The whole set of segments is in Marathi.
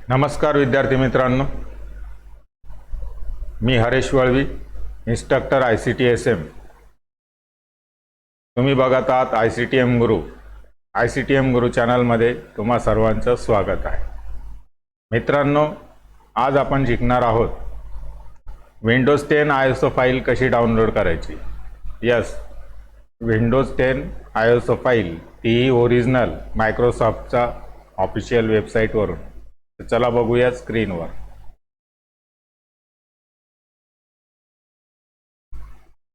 नमस्कार विद्यार्थी मित्रांनो, मी हरेश वळवी, इन्स्ट्रक्टर ICT-SM. तुम्ही बघत आहात ICTM गुरु. ICTM गुरु चॅनलमध्ये तुम्हा सर्वांचं स्वागत आहे. मित्रांनो, आज आपण शिकणार आहोत विंडोज 10 ISO फाईल कशी डाउनलोड करायची. यस, विंडोज 10 ISO फाईल ती ओरिजिनल मायक्रोसॉफ्टचा ऑफिशियल वेबसाईटवरून. चला बघूया स्क्रीनवर.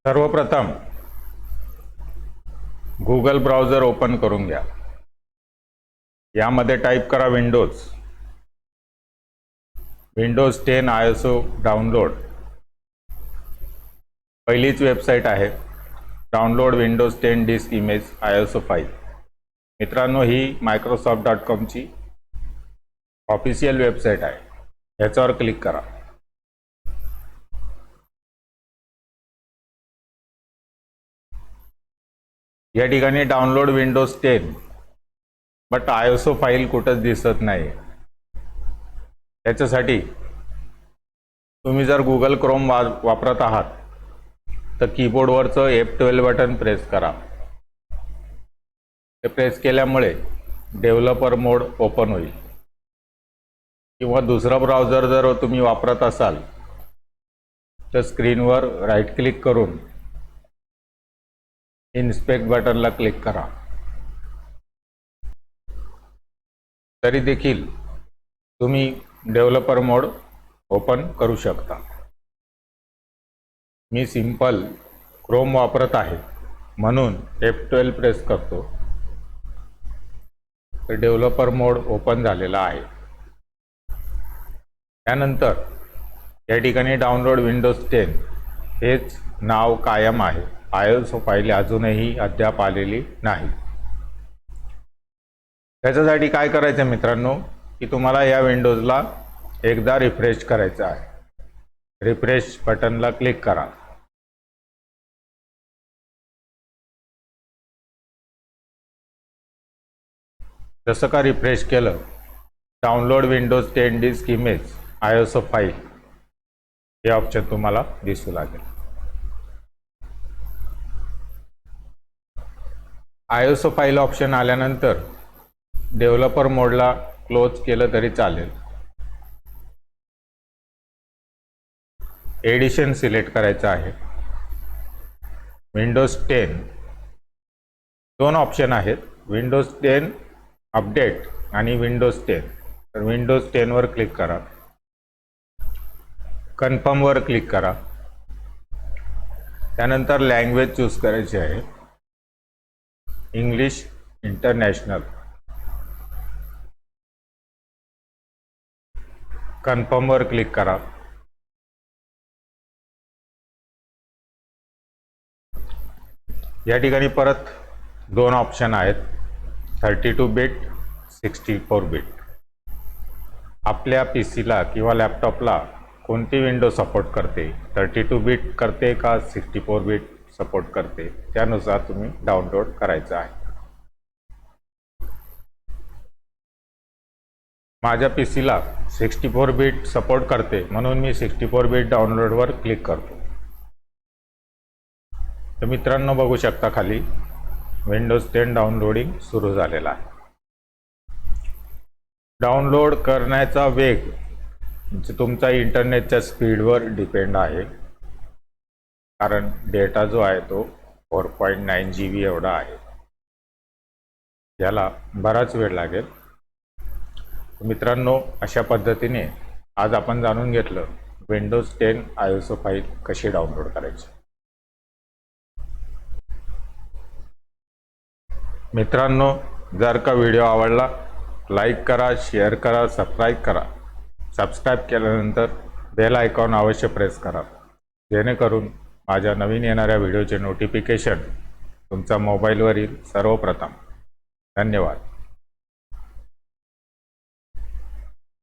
सर्वप्रथम गूगल ब्राउझर ओपन करून घ्या. यामध्ये टाईप करा विंडोज 10 ISO डाउनलोड. पहिलीच वेबसाईट आहे, download Windows 10 disk image ISO file. मित्रांनो, ही microsoft.com ची ऑफिशियल वेबसाईट आहे. याच्यावर क्लिक करा. या ठिकाणी download Windows 10 but ISO file कुठंच दिसत नाही. त्याच्यासाठी तुम्ही जर गुगल क्रोम वापरत आहात तर कीबोर्डवरचं F12 बटन प्रेस करा. ते प्रेस केल्यामुळे डेव्हलपर मोड ओपन होईल. किंवा दुसरा ब्राउझर जर तुम्ही वापरत असाल तर स्क्रीनवर राईट क्लिक करून इन्स्पेक्ट बटनला क्लिक करा. तरी देखील तुम्ही डेव्हलपर मोड ओपन करू शकता. मी सिंपल क्रोम वापरत आहे म्हणून F12 प्रेस करतो, तर डेव्हलपर मोड ओपन झालेला आहे. त्यानंतर या ठिकाणी डाउनलोड विंडोज 10 हेच नाव कायम आहे. ISO फाईल अजूनही अद्याप आलेली नाही. त्याच्यासाठी काय करायचं मित्रांनो, की तुम्हाला या विंडोजला एकदा रिफ्रेश करायचं आहे. रिफ्रेश बटनला क्लिक करा. जसं का रिफ्रेश केलं, download Windows 10 disk image ISO file हे ऑप्शन तुम्हाला दिसू लागेल. ISO फाईल ऑप्शन आल्यानंतर डेव्हलपर मोडला क्लोज केलं तरी चालेल. एडिशन सिलेक्ट करायचं आहे. विंडोज 10 दोन ऑप्शन आहेत, विंडोज 10 अपडेट आणि विंडोज 10. तर विंडोज 10 वर क्लिक करा. कन्फर्म वर क्लिक करा. त्यानंतर लँग्वेज चूज करायची आहे, इंग्लिश इंटरनॅशनल. कन्फर्म वर क्लिक करा. या ठिकाणी परत दोन ऑप्शन आहेत, 32 बिट 64 बिट. आपल्या पीसीला किंवा लॅपटॉपला कोणती विंडो सपोर्ट करते, 32 बिट करते का 64 बिट सपोर्ट करते, त्यानुसार तुम्ही डाउनलोड करायचं आहे. माझ्या पीसीला 64 बिट सपोर्ट करते म्हणून मी 64 बिट डाउनलोडवर क्लिक करतो. तर मित्रांनो, बघू शकता खाली विंडोज 10 डाउनलोडिंग सुरू झालेला आहे. डाउनलोड करण्याचा वेग तुमचा इंटरनेटच्या स्पीडवर डिपेंड आहे, कारण डेटा जो आहे तो 4.9 GB एवढा आहे. याला बराच वेळ लागेल. मित्रांनो, अशा पद्धतीने आज आपण जाणून घेतलं विंडोज 10 ISO फाईल कशी डाउनलोड करायची. मित्रांनो, जर का व्हिडिओ आवडला लाईक करा, शेअर करा, सबस्क्राईब करा. सबस्क्राईब केल्यानंतर बेल आयकॉन अवश्य प्रेस करा, जेणेकरून माझ्या नवीन येणाऱ्या व्हिडिओचे नोटिफिकेशन तुमच्या मोबाईलवर येईल सर्वप्रथम. धन्यवाद.